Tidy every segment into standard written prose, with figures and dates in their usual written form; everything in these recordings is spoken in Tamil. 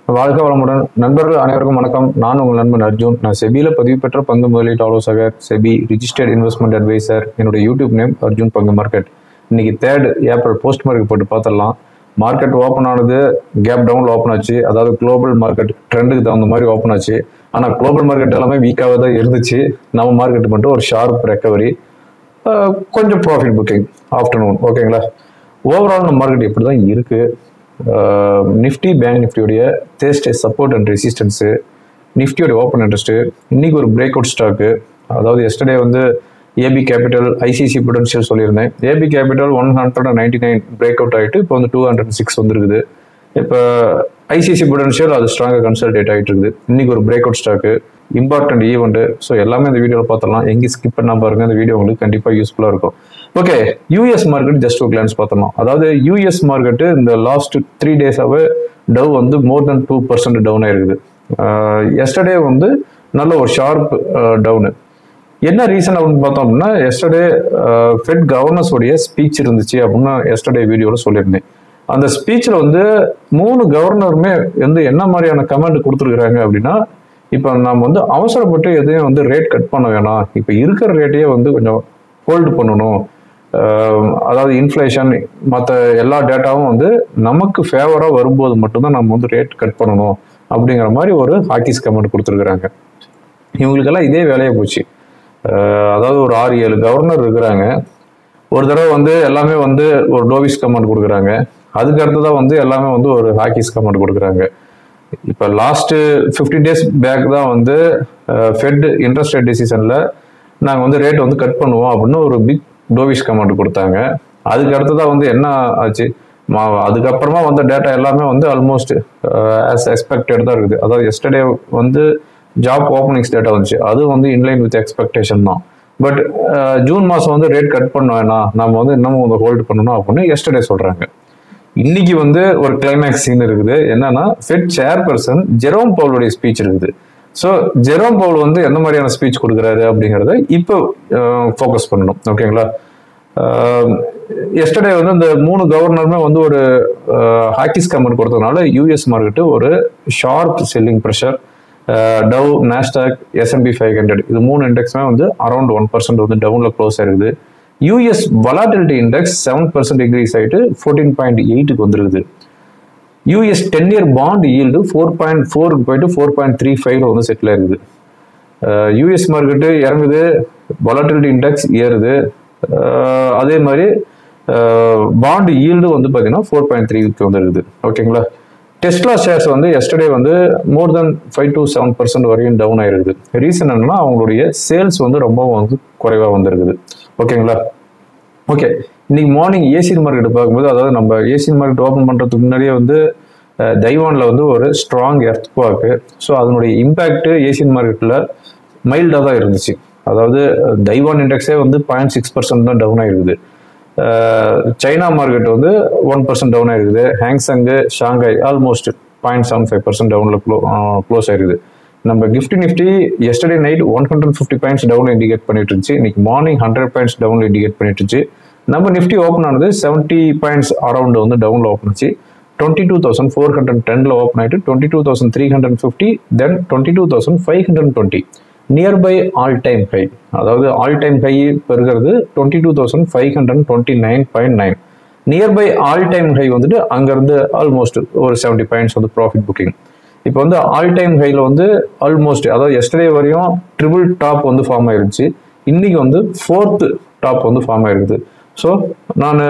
வாழ்க வளமுடன் நண்பர்கள் அனைவருக்கும் வணக்கம். நான் உங்கள் நண்பன் அர்ஜுன். நான் செபியில பதிவு பெற்ற பங்கு முதலீட்டு ஆலோசகர், செபி ரிஜிஸ்டர்ட் இன்வெஸ்ட்மெண்ட் அட்வைசர். என்னோட யூடியூப் நேம் அர்ஜுன் பங்கு மார்க்கெட். இன்னைக்கு 3rd ஏப்ரல் போஸ்ட் மார்க்கெட் போட்டு பார்த்துடலாம். மார்க்கெட் ஓப்பன் ஆனது கேப் டவுன்ல ஓப்பன் ஆச்சு. அதாவது குளோபல் மார்க்கெட் ட்ரெண்டுக்கு தகுந்த மாதிரி ஓப்பன் ஆச்சு. ஆனால் குளோபல் மார்க்கெட் எல்லாமே வீக்காக தான் இருந்துச்சு. நம்ம மார்க்கெட் மட்டும் ஒரு ஷார்ப் ரெக்கவரி, கொஞ்சம் ப்ராஃபிட் புக்கிங் ஆஃப்டர்நூன். ஓகேங்களா? ஓவரால் நம்ம மார்க்கெட் இப்படி தான் இருக்கு. நிஃப்டி பேங்க் நிஃப்டியோடைய தேஸ்ட் சப்போர்ட் அண்ட் ரெசிஸ்டன்ஸு, நிஃப்டியோட ஓப்பன் இன்ட்ரெஸ்ட்டு, இன்னைக்கு ஒரு பிரேக் அவுட் ஸ்டாக்கு. அதாவது எஸ்டர்டே வந்து ஏபி கேபிட்டல், ஐசிசி புடென்ஷியல் சொல்லியிருந்தேன். ஏபி கேபிட்டல் 199 பிரேக் அவுட் ஆகிட்டு இப்போ வந்து 206 வந்துருக்குது. இப்போ ஐசிசி புடென்ஷியல் அது ஸ்ட்ராங்காக கன்சல்டேட் ஆகிட்டு இருக்குது. இன்னைக்கு ஒரு break out stock, important event. So எல்லாமே இந்த வீடியோவில் பார்த்துடலாம். எங்கேயும் ஸ்கிப் பண்ணால் பாருங்கள், இந்த வீடியோ உங்களுக்கு கண்டிப்பாக யூஸ்ஃபுல்லாக இருக்கும். ஓகே, யூஎஸ் மார்க்கெட் ஜஸ்ட் ஒரு கிளான்ஸ் பார்த்துடலாம். அதாவது யூஎஸ் மார்க்கெட்டு இந்த லாஸ்ட் 3 டேஸாகவே டவ் வந்து மோர் தென் 2% டவுன் ஆயிருக்குது. எஸ்டர்டே வந்து நல்ல ஒரு ஷார்ப் டவுனு. என்ன ரீசன் அப்படின்னு பார்த்தோம் அப்படின்னா, எஸ்டர்டே ஃபெட் கவர்னர்ஸோடைய ஸ்பீச் இருந்துச்சு அப்படின்னு எஸ்டர்டே வீடியோவில் சொல்லியிருந்தேன். அந்த ஸ்பீச்சில் வந்து 3 கவர்னருமே வந்து என்ன மாதிரியான கமெண்ட் கொடுத்துருக்குறாங்க அப்படின்னா, இப்போ நம்ம வந்து அவசரப்பட்டு எதையும் வந்து ரேட் கட் பண்ண வேணாம், இப்போ இருக்கிற ரேட்டையே வந்து கொஞ்சம் ஹோல்டு பண்ணணும். அதாவது இன்ஃப்ளேஷன் மற்ற எல்லா டேட்டாவும் வந்து நமக்கு ஃபேவராக வரும்போது மட்டும்தான் நம்ம வந்து ரேட் கட் பண்ணணும் அப்படிங்கிற மாதிரி ஒரு ஹாக்கிஸ் கமெண்ட் கொடுத்துருக்குறாங்க. இவங்களுக்கெல்லாம் இதே வேலையை போச்சு. அதாவது ஒரு 6-7 கவர்னர் இருக்கிறாங்க. ஒரு தடவை வந்து எல்லாமே வந்து ஒரு டோவிஸ் கமெண்ட் கொடுக்குறாங்க. அதுக்கு அடுத்ததான் வந்து எல்லாமே வந்து ஒரு ஹாக்கிஸ் கமெண்ட் கொடுக்குறாங்க. இப்போ லாஸ்ட்டு 15 days பேக் தான் வந்து ஃபெட் இன்ட்ரெஸ்ட் ரேட் டிசிஷனில் நாங்கள் வந்து ரேட் வந்து கட் பண்ணுவோம் அப்படின்னு ஒரு பிக் டோவிஷ் கமெண்ட் கொடுத்தாங்க. அதுக்கு அடுத்ததான் வந்து என்ன ஆச்சு, அதுக்கப்புறமா வந்த டேட்டா எல்லாமே வந்து ஆல்மோஸ்ட் ஆஸ் எக்ஸ்பெக்டட் தான் இருக்குது. அதாவது எஸ்டர்டே வந்து ஜாப் ஓப்பனிங்ஸ் டேட்டா வந்துச்சு, அது வந்து இன்லைன் வித் எக்ஸ்பெக்டேஷன் தான். பட் ஜூன் மாதம் வந்து ரேட் கட் பண்ண வேணாம், நம்ம வந்து இன்னமும் வந்து ஹோல்டு பண்ணணும் அப்படின்னு எஸ்டர்டே சொல்கிறாங்க. இன்னைக்கு வந்து ஒரு கிளைமேக்ஸ் சீன் இருக்குது. என்னன்னா, ஃபெட் சேர்பர்சன் ஜெரோம் பவுலுடைய ஸ்பீச் இருக்குது. ஸோ ஜெரோம் பவுல் வந்து எந்த மாதிரியான ஸ்பீச் கொடுக்குறாரு அப்படிங்கிறத இப்போ ஃபோக்கஸ் பண்ணணும். ஓகேங்களா? எஸ்டர்டே வந்து இந்த 3 கவர்னருமே வந்து ஒரு ஹாக்கிஸ் கமெண்ட் கொடுத்ததுனால யூஎஸ் மார்க்கெட்டு ஒரு sharp selling pressure. Dow, Nasdaq, S&P 500 இது 3 இண்டெக்ஸுமே வந்து அரௌண்ட் 1% வந்து டவுனில் க்ளோஸ் ஆயிருக்குது. யூஎஸ் வலாட்டிலிட்டி இண்டெக்ஸ் 7% டிக்ரீஸ் ஆகிட்டு 14.8க்கு வந்துருக்குது. யூஎஸ் 10-year பாண்ட் ஈல்டு 4.4க்கு போயிட்டு 4.35 வந்து செட்டில் ஆயிருக்குது. யூஎஸ் மார்க்கெட்டு இறங்குது, வலாட்டிலிட்டி இண்டெக்ஸ் ஏறுது. அதே மாதிரி பாண்ட் ஈல்டு வந்து பார்த்தீங்கன்னா 4.3க்கு வந்துருக்குது. ஓகேங்களா? டெஸ்லா ஷேர்ஸ் வந்து எஸ்டர்டே வந்து மோர் தென் 5 to 7% வரையும் டவுன் ஆயிருக்குது. ரீசன் என்னன்னா, அவங்களுடைய சேல்ஸ் வந்து ரொம்ப வந்து குறைவாக வந்திருக்குது. ஓகேங்களா? ஓகே, இன்னைக்கு மார்னிங் ஏசியன் மார்க்கெட் பார்க்கும்போது, அதாவது நம்ம ஏசியன் மார்க்கெட் ஓப்பன் பண்ணுறதுக்கு முன்னாடியே வந்து தைவானில் வந்து ஒரு ஸ்ட்ராங் எர்த்குவாக்கு. ஸோ அதனுடைய இம்பேக்ட் ஏசியன் மார்க்கெட்டில் மைல்டாக தான் இருந்துச்சு. அதாவது தைவான் இண்டெக்ஸே வந்து 0.6% தான் டவுன் ஆயிருக்குது. சைனா மார்க்கெட் வந்து 1% டவுன் ஆயிருக்குது. ஹேங்ஸங்கு, ஷாங்காய் ஆல்மோஸ்ட் 0.75% டவுனில் க்ளோஸ் ஆயிருக்குது. நம்ம Nifty yesterday night 150 points down indicate பண்ணிட்டு இருந்துச்சு. இன்னைக்கு மார்னிங் 100 பாயிண்ட்ஸ் டவுன் இண்டிகேட் பண்ணிட்டு இருந்துச்சு. நம்ம நிஃப்டி ஓப்பன் ஆனது 70 பாயிண்ட்ஸ் அரௌண்ட் வந்து டவுனில் ஓப்பன் ஆச்சு. 22,410ல ஓப்பன் ஆகிட்டு 22,350, தென் 22,520 நியர்பை ஆல் டைம் ஹை. அதாவது ஆல் டைம் ஹை பெறுகிறது 22,529.9. நியர்பை ஆல் டைம் ஹை வந்துட்டு அங்கேருந்து ஆல்மோஸ்ட் ஒரு 70 பாயிண்ட்ஸ் வந்து ப்ராஃபிட் புக்கிங். இப்போ வந்து ஆல் டைம் ஹையில் வந்து ஆல்மோஸ்ட், அதாவது எஸ்டர்டே வரையும் ட்ரிபிள் டாப் வந்து ஃபார்ம் ஆயிருச்சு. இன்னைக்கு வந்து 4th டாப் வந்து ஃபார்ம் ஆயிருக்குது. ஸோ நான்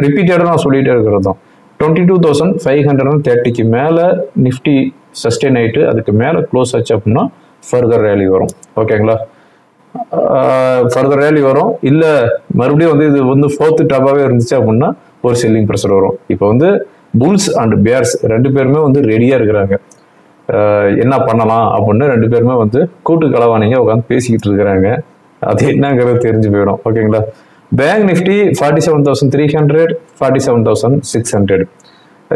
ரிப்பீட்டடாக நான் சொல்லிகிட்டே இருக்கிறது தான், 22,530க்கு மேலே நிஃப்டி சஸ்டெயின் ஆகிட்டு அதுக்கு மேலே க்ளோஸ் ஆச்சு அப்படின்னா ஃபர்தர் ரேலி வரும். ஓகேங்களா? ஃபர்தர் ரேலி வரும். இல்லை மறுபடியும் வந்து இது வந்து 4th டாப்பாகவே இருந்துச்சு அப்படின்னா ஒரு செல்லிங் ப்ரெஷர் வரும். இப்போ வந்து புல்ஸ் அண்ட் பேர்ஸ் 2 பேருமே வந்து ரெடியாக இருக்கிறாங்க. என்ன பண்ணலாம் அப்படின்னு 2 பேருமே வந்து கூட்டு கலவானிங்க உட்காந்து பேசிக்கிட்டு இருக்கிறாங்க. அது என்னங்கிறது தெரிஞ்சு போயிடும். ஓகேங்களா? Bank Nifty 47,300, 47,600.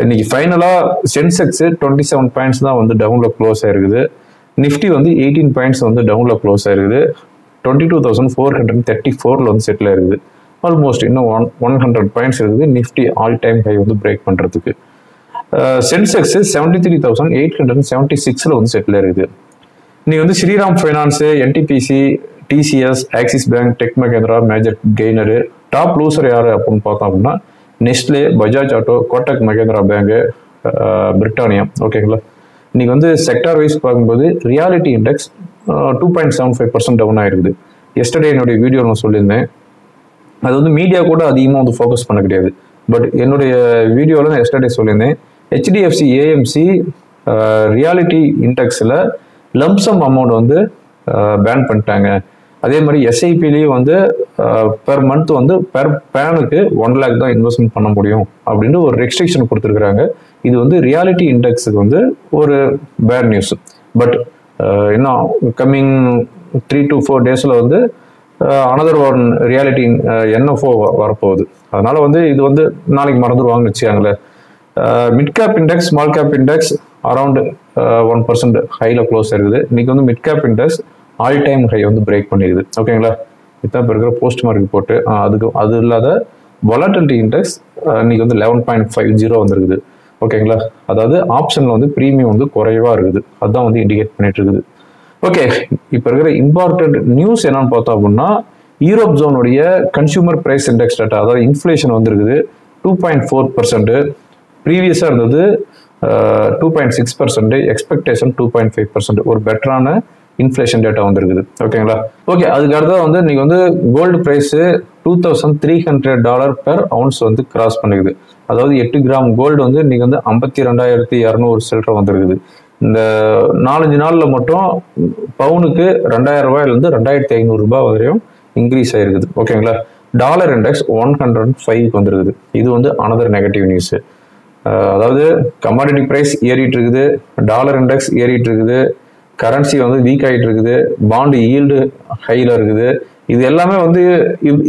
இன்னைக்கு ஃபைனலாக சென்செக்ஸ் 27 பாயிண்ட்ஸ் தான் வந்து டவுனில் க்ளோஸ் ஆயிருக்குது. நிஃப்டி வந்து 18 பாயிண்ட்ஸ் வந்து டவுனில் க்ளோஸ் ஆயிருக்குது. 22,434ல வந்து செட்டில் ஆயிருக்குது. ஆல்மோஸ்ட் இன்னும் 100 பாயிண்ட்ஸ் இருக்குது நிஃப்டி ஆல் டைம் ஹை வந்து பிரேக் பண்ணுறதுக்கு. சென்செக்ஸ் 73,876 வந்து செட்டில் இருக்குது. இன்னைக்கு வந்து Shriram finance, NTPC, TCS, Axis bank, tech Mahindra major gainer. Top loser யார் அப்படின்னு பார்த்தோம் அப்படின்னா Nestle, Bajaj auto, Kotak Mahindra bank, Britannia. ஓகேங்களா. இன்னைக்கு வந்து செக்டார் வைஸ் பார்க்கும்போது ரியாலிட்டி இண்டெக்ஸ் 2.75% டவுன் ஆயிருக்குது. எஸ்டர்டே என்னுடைய வீடியோ நான் சொல்லியிருந்தேன், அது வந்து மீடியா கூட அதிகமாக வந்து ஃபோக்கஸ் பண்ண கிடையாது. பட் என்னுடைய வீடியோவில் நான் எஸ்டர்டே சொல்லியிருந்தேன், ஹெச்டிஎஃப்சி ஏஎம்சி ரியாலிட்டி இண்டெக்ஸில் லம்சம் அமௌண்ட் வந்து பேன் பண்ணிட்டாங்க. அதே மாதிரி எஸ்ஐபிலையும் வந்து பெர் மந்த் வந்து பெர் பேனுக்கு 1 lakh தான் இன்வெஸ்ட்மெண்ட் பண்ண முடியும் அப்படின்னு ஒரு ரெஸ்ட்ரிக்ஷன் கொடுத்துருக்குறாங்க. இது வந்து ரியாலிட்டி இண்டெக்ஸுக்கு வந்து ஒரு பேட் நியூஸ். பட் இன்னும் கம்மிங் 3 to 4 days வந்து அனதர் ஒன் ரியாலிட்டி என்எஃப்ஓ வரப்போகுது. அதனால வந்து இது வந்து நாளைக்கு மறந்துடுவாங்கன்னு வச்சுக்காங்களேன். Mid cap index, small cap index around 1% ஹையில் க்ளோஸ் இருக்குது. இன்னைக்கு வந்து mid cap index all time high வந்து பிரேக் பண்ணிடுது. ஓகேங்களா. இதான் இப்போ இருக்கிற போஸ்ட் மார்க்கெட் போட்டு அது இல்லாத வொலட்டிலிட்டி இண்டெக்ஸ் இன்னைக்கு வந்து 11.50 வந்துருக்குது. ஓகேங்களா. அதாவது ஆப்ஷனில் வந்து ப்ரீமியம் வந்து குறைவாக இருக்குது. அதுதான் வந்து இண்டிகேட் பண்ணிட்டு இருக்குது. ஓகே, இப்போ இருக்கிற இம்பார்ட்டன்ட் நியூஸ் என்னன்னு பார்த்தோம் அப்படின்னா யூரோப் ஜோனுடைய கன்சூமர் பிரைஸ் இண்டெக்ஸ் டேட்டா, அதாவது இன்ஃப்ளேஷன் வந்துருக்குது 2.4%. ப்ரீவியஸாக இருந்தது 2.6%, எக்ஸ்பெக்டேஷன் 2.5%. ஒரு பெட்டரான இன்ஃப்ளேஷன் டேட்டா வந்துருக்குது. ஓகேங்களா. ஓகே, அதுக்கு அடுத்தது வந்து இன்னைக்கு வந்து கோல்டு ப்ரைஸு $2,300 பெர் அவுன்ஸ் வந்து கிராஸ் பண்ணிக்குது. அதாவது 8 கிராம் கோல்டு வந்து இன்னைக்கு வந்து 52,200 சில்லரை வந்துருக்குது. இந்த 4-5 நாளில் மட்டும் பவுனுக்கு $2,000 $2,500 வரையும் இன்க்ரீஸ் ஆயிருக்குது. ஓகேங்களா. டாலர் இண்டெக்ஸ் 105 வந்துருக்குது. இது வந்து அனதர் நெகட்டிவ் நியூஸ். அதாவது கமாடிட்டி ப்ரைஸ் ஏறிட்டு இருக்குது, டாலர் இண்டெக்ஸ் ஏறிட்டு இருக்குது, கரன்சி வந்து வீக் ஆகிட்டு இருக்குது, பாண்டு ஈல்டு ஹையில் இருக்குது. இது எல்லாமே வந்து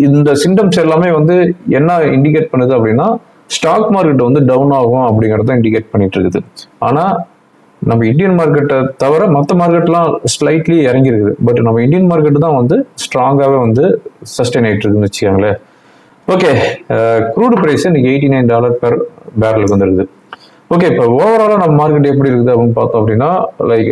இந்த சிம்டம்ஸ் எல்லாமே வந்து என்ன இண்டிகேட் பண்ணுது அப்படின்னா ஸ்டாக் மார்க்கெட் வந்து டவுன் ஆகும் அப்படிங்கிறத இண்டிகேட் பண்ணிட்டு இருக்குது. ஆனால் நம்ம இந்தியன் மார்க்கெட்டை தவிர மற்ற மார்க்கெட்லாம் ஸ்லைட்லி இறங்கிருக்குது. பட் நம்ம இந்தியன் மார்க்கெட்டு தான் வந்து ஸ்ட்ராங்காகவே வந்து சஸ்டெயின் ஆகிட்டு இருக்குன்னு வச்சுக்காங்களேன். ஓகே, க்ரூடு ப்ரைஸ் இன்னைக்கு $89 பெர் பேரலுக்கு வந்துருக்குது. ஓகே, இப்போ ஓவராலாக நம்ம மார்க்கெட் எப்படி இருக்குது அப்படின்னு பார்த்தோம் அப்படின்னா லைக்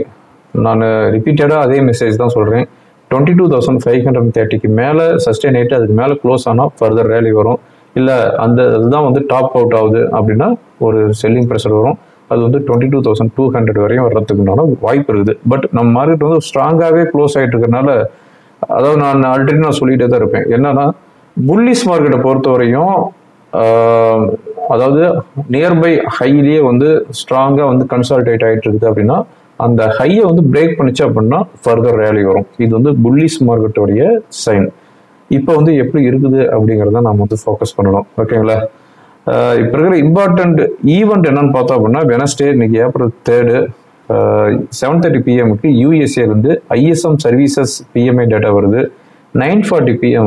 நான் ரிப்பீட்டடாக அதே மெசேஜ் தான் சொல்கிறேன். 22,530க்கு மேலே சஸ்டெயின் ஆகிட்டு அதுக்கு மேலே க்ளோஸ் ஆனால் ஃபர்தர் ரேலி வரும். இல்லை அதுதான் வந்து டாப் அவுட் ஆகுது அப்படின்னா ஒரு செல்லிங் ப்ரெஷர் வரும். அது வந்து 22,200 வரையும் வர்றதுக்குண்டான வாய்ப்பு இருக்குது. பட் நம்ம மார்க்கெட் வந்து ஸ்ட்ராங்காகவே க்ளோஸ் ஆகிட்டு இருக்கிறதுனால, அதாவது நான் ஆல்ரெடி நான் சொல்லிகிட்டே தான் இருப்பேன், என்னன்னா புல்லிஷ் மார்க்கெட்டை பொறுத்த வரையும் அதாவது நியர்பை ஹையிலேயே வந்து ஸ்ட்ராங்காக வந்து கன்சால்டேட் ஆகிட்டு இருக்குது அப்படின்னா அந்த ஹையை வந்து பிரேக் பண்ணிச்சு அப்படின்னா ஃபர்தர் ரேலி வரும். இது வந்து புல்லிஷ் மார்க்கெட்டோடைய சைன். இப்போ வந்து எப்படி இருக்குது அப்படிங்கிறத நம்ம வந்து ஃபோக்கஸ் பண்ணணும். ஓகேங்களா. இப்போ இருக்கிற இம்பார்ட்டன்ட் ஈவெண்ட் என்னன்னு பார்த்தோம் அப்படின்னா வெனஸ்டே இன்னைக்கு April 3 7:30 PM யூஎஸ்ஏலேருந்து ஐஎஸ்எம் சர்வீசஸ் பிஎம்ஐ டேட்டா வருது. 9:40 PM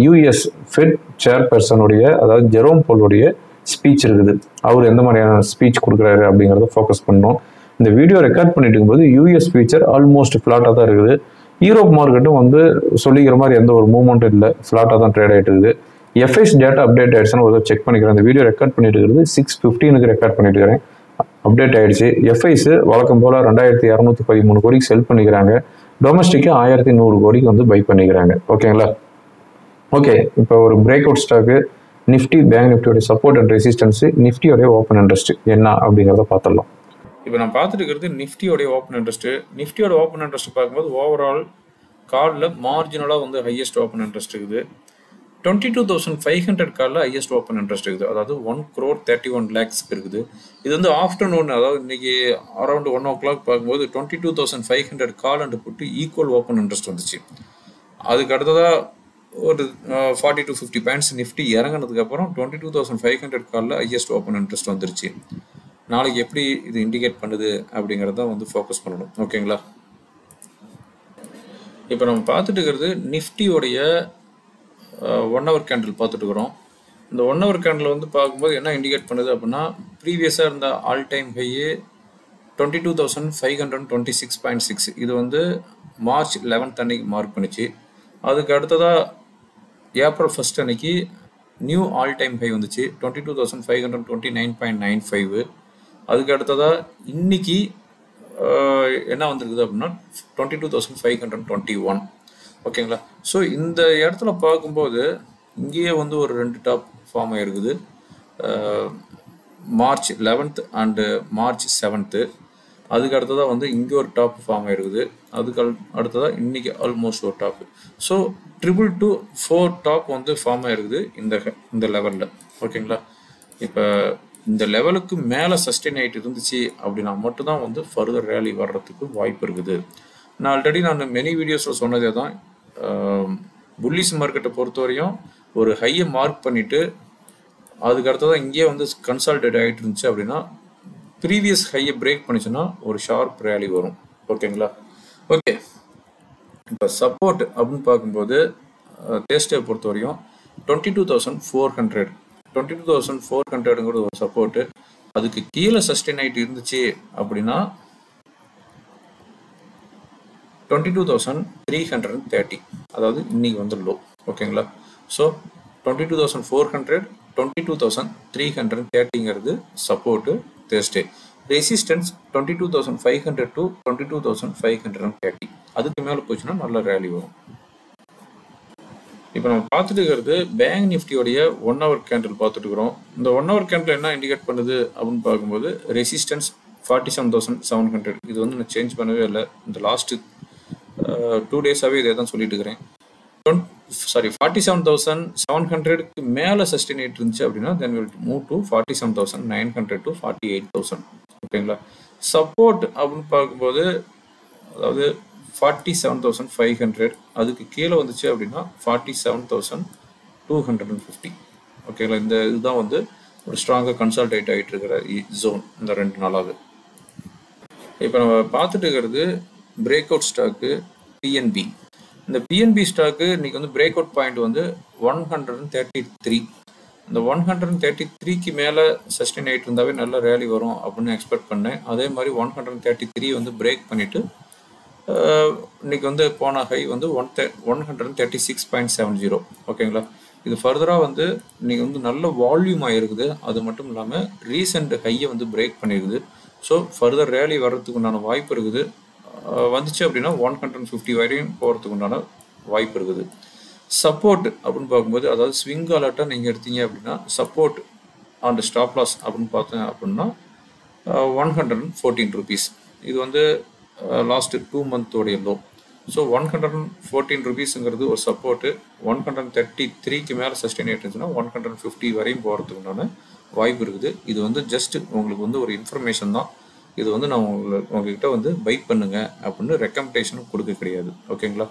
யூஎஸ் ஃபெட் சேர்பர்சனுடைய அதாவது ஜெரோம் போலுடைய ஸ்பீச் இருக்குது. அவர் எந்த மாதிரியான ஸ்பீச் கொடுக்குறாரு அப்படிங்கிறத ஃபோக்கஸ் பண்ணணும். இந்த வீடியோ ரெக்கார்ட் பண்ணிட்டு இருக்கும்போது யூஎஸ் ஃபியூச்சர் ஆல்மோஸ்ட் ஃப்ளாட்டாக தான் இருக்குது. யூரோப் மார்க்கெட்டும் வந்து சொல்லிக்கிற மாதிரி எந்த ஒரு மூவ்மெண்ட்டும் இல்லை, ஃப்ளாட்டாக தான் ட்ரேட் ஆகிட்டு இருக்குது. எஃப்ஐஸ் டேட்டா அப்டேட் ஆயிடுச்சுன்னு ஒரு செக் பண்ணிக்கிறேன். இந்த வீடியோ ரெக்கார்ட் பண்ணிட்டு இருக்கிறது 6:15 ரெக்கார்ட் பண்ணிட்டு இருக்கிறேன். அப்டேட் ஆயிடுச்சு. எஃப்ஐஸ் வழக்கம் போல் 2,213 கோடிக்கு செல் பண்ணிக்கிறாங்க. டொமஸ்டிக்கு 1,100 கோடிக்கு வந்து பை பண்ணிக்கிறாங்க. ஓகேங்களா. ஓகே, இப்போ ஒரு break out stock Nifty, bank நிஃப்டியோட சப்போர்ட் அண்ட் ரெசிஸ்டன்ஸ், நிஃப்டியோடைய ஓப்பன் இன்ட்ரெஸ்ட் என்ன அப்படிங்கிறத பார்த்துடலாம். இப்போ நான் பார்த்துட்டு இருக்கிறது நிஃப்டியோடைய ஓப்பன் இன்ட்ரெஸ்ட்டு. நிஃப்டியோட ஓப்பன் இன்ட்ரெஸ்ட் பார்க்கும்போது ஓவரால் காலில் மார்ஜினலாக வந்து ஹையஸ்ட் ஓப்பன் இன்ட்ரெஸ்ட் இருக்குது. 22,500 காலில் ஹையஸ்ட் ஓப்பன் இன்ட்ரெஸ்ட் இருக்குது. அதாவது 1,31 lakhs இருக்குது. இது வந்து ஆஃப்டர்நூன், அதாவது இன்னைக்கு அரௌண்ட் 1 o'clock பார்க்கும்போது 22,500 கால் அண்ட் போட்டு ஈக்குவல் ஓப்பன் இன்ட்ரெஸ்ட் வந்துச்சு. அதுக்கு அடுத்ததாக ஒரு 40 to 50 பாயிண்ட்ஸ் நிஃப்டி இறங்கினதுக்கப்புறம் 22,500 காலில் ஹையஸ்ட் ஓப்பன் இன்ட்ரெஸ்ட் வந்துருச்சு. நாளைக்கு எப்படி இது இண்டிகேட் பண்ணுது அப்படிங்கிறத வந்து ஃபோக்கஸ் பண்ணணும். ஓகேங்களா. இப்போ நம்ம பார்த்துட்டு இருக்கிறது நிஃப்டியோடைய 1 hour கேண்டில் பார்த்துட்டு இருக்கிறோம். இந்த 1 hour கேண்டில் வந்து பார்க்கும்போது என்ன இண்டிகேட் பண்ணுது அப்படின்னா ப்ரீவியஸாக இருந்த ஆல் டைம் ஹையே 22,526.6. இது வந்து March 11 அன்னைக்கு மார்க் பண்ணிச்சு. அதுக்கு அடுத்ததாக April 1 அன்னைக்கு நியூ ஆல் டைம் ஹை வந்துச்சு 22,529.95. அதுக்கு அடுத்ததாக இன்னைக்கு என்ன வந்திருக்குது அப்படின்னா 22,521. ஓகேங்களா. ஸோ இந்த இடத்துல பார்க்கும்போது இங்கேயே வந்து ஒரு 2 டாப் ஃபார்ம் ஆகிருக்குது, March 11th and March 7th. அதுக்கு அடுத்ததாக வந்து இங்கே ஒரு டாப் ஃபார்ம் ஆகிருக்குது, அதுக்கு அடுத்ததாக இன்றைக்கி ஆல்மோஸ்ட் ஒரு டாப்பு. ஸோ 222 டாப் வந்து ஃபார்ம் ஆகிருக்குது இந்த லெவலில். ஓகேங்களா. இப்போ இந்த லெவலுக்கு மேலே சஸ்டெயின் ஆகிட்டு இருந்துச்சு அப்படின்னா மட்டும்தான் வந்து ஃபர்தர் ரேலி வர்றதுக்கு வாய்ப்பு இருக்குது. நான் ஆல்ரெடி மெனி வீடியோஸில் சொன்னதே தான், புல்லிஷ் மார்க்கெட்டை பொறுத்தவரையும் ஒரு ஹையை மார்க் பண்ணிவிட்டு அதுக்கு அடுத்ததான் இங்கேயே வந்து கன்சால்டேட் ஆகிட்டு இருந்துச்சு அப்படின்னா ப்ரீவியஸ் ஹையை பிரேக் பண்ணிச்சுன்னா ஒரு ஷார்ப் ரேலி வரும். ஓகேங்களா. ஓகே, இப்போ சப்போர்ட் அப்படின்னு பார்க்கும்போது தேஸ்டே பொறுத்தவரையும் 22,400 22,400ங்கிறது ஒரு சப்போர்ட்டு. அதுக்கு கீழே சஸ்டெயின் ஆகிட்டு இருந்துச்சு அப்படின்னா 22,330, அதாவது இன்னைக்கு வந்து லோ. ஓகேங்களா. ஸோ 22,400 22,330ங்கிறது சப்போர்ட்டு தேஸ்டே. Resistance 22,500 to 22,530. அதுக்கு மேலே போச்சுன்னா நல்ல ரேலி வரும். இப்போ நம்ம பார்த்துட்டு இருக்கிறது பேங்க் நிஃப்டியோடைய 1 hour கேண்டில் பார்த்துட்டு இருக்கிறோம். இந்த 1 hour கேண்டில் என்ன இண்டிகேட் பண்ணுது அப்படின்னு பார்க்கும்போது ரெசிஸ்டன்ஸ் 47,700. இது வந்து நான் சேஞ்ச் பண்ணவே இல்லை, இந்த லாஸ்ட்டு 2 days-ஆகவே இதே தான் சொல்லிட்டு இருக்கிறேன். 47,700க்கு மேலே சஸ்டெயின் ஆகிட்டு இருந்துச்சு அப்படின்னா then will move to 47,900 to 48,000. ஓகேங்களா. சப்போர்ட் அப்படின்னு பார்க்கும்போது அதாவது 47,500, அதுக்கு கீழே வந்துச்சு அப்படின்னா 47,250. ஓகேங்களா. இந்த இதுதான் வந்து ஒரு ஸ்ட்ராங்காக கன்சால்டேட் ஆகிட்டு இருக்கிற ஜோன் இந்த 2 நாளாக. இப்போ நம்ம பார்த்துட்டு இருக்கிறது பிரேக் அவுட் ஸ்டாக்கு பிஎன்பி. இந்த பிஎன்பி ஸ்டாக்கு இன்னைக்கு வந்து பிரேக் அவுட் பாயிண்ட் வந்து 133. இந்த 133க்கு மேலே சஸ்டெயின் ஆகிட்டு இருந்தாவே நல்ல ரேலி வரும் அப்படின்னு எக்ஸ்பெக்ட் பண்ணேன். அதே மாதிரி 133 வந்து பிரேக் பண்ணிவிட்டு இன்னைக்கு வந்து போன ஹை வந்து 136.70. ஓகேங்களா. இது ஃபர்தராக வந்து இன்னைக்கு வந்து நல்ல வால்யூம் ஆகிருக்குது. அது மட்டும் இல்லாமல் ரீசெண்ட் ஹையை வந்து பிரேக் பண்ணியிருக்குது. ஸோ ஃபர்தர் ரேலி வர்றதுக்கு உண்டான வாய்ப்பு இருக்குது. வந்துச்சு அப்படின்னா 150 வரையும் போகிறதுக்கு உண்டான வாய்ப்பு இருக்குது. சப்போர்ட் அப்படின்னு பார்க்கும்போது அதாவது ஸ்விங் அலர்ட்டாக நீங்கள் எடுத்தீங்க அப்படின்னா சப்போர்ட் அண்ட் ஸ்டாப் லாஸ் அப்படின்னு பார்த்தேன் அப்படின்னா 114 rupees. இது வந்து லாஸ்ட்டு 2 monthோடைய லோ. ஸோ 114 rupeesங்கிறது ஒரு சப்போர்ட்டு. 133க்கு மேலே சஸ்டெயின் ஆகிட்டு இருந்துச்சுன்னா 150 வரையும் போகிறதுக்கு உண்டான வாய்ப்பு இருக்குது. இது வந்து ஜஸ்ட் உங்களுக்கு வந்து ஒரு இன்ஃபர்மேஷன் தான். இது வந்து நான் உங்ககிட்ட வந்து பை பண்ணுங்க அப்படின்னு ரெக்கமெண்டேஷனும் கொடுக்க கிடையாது. ஓகேங்களா.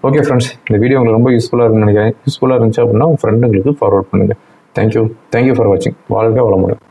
ஓகே ஃப்ரெண்ட்ஸ், இந்த வீடியோ உங்களுக்கு ரொம்ப யூஸ்ஃபுல்லாக இருக்குன்னு நினைக்கிறேன். யூஸ்ஃபுல்லாக இருந்துச்சு அப்படின்னா உங்கள் ஃப்ரெண்டுங்களுக்கு ஃபார்வர்ட் பண்ணுங்கள். தேங்க்யூ ஃபார் வாட்சிங். வாழ்க வளமுடன்.